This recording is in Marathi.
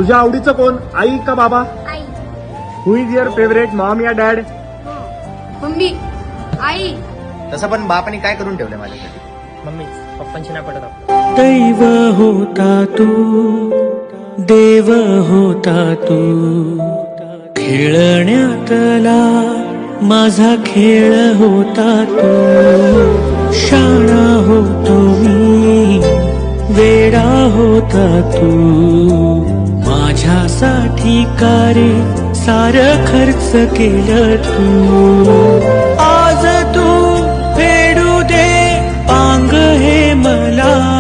तुझ्या आवडीचं कोण, आई का बाबा? आई. हु इज युअर फेवरेट, मॉम या डॅड? मम्मी. आई. तसं पण बापाने काय करून ठेवलंय माझ्यासाठी? मम्मी पप्पांची नाही पटत आपलं. दैव होता तू, देव होता तू, खेळण्यातला माझा खेळ होता तू. शाणा होतो मी, वेडा होता तू, माझ्यासाठी कारे सारं खर्च केलं तू. आज तू फेडू दे पांग हे मला.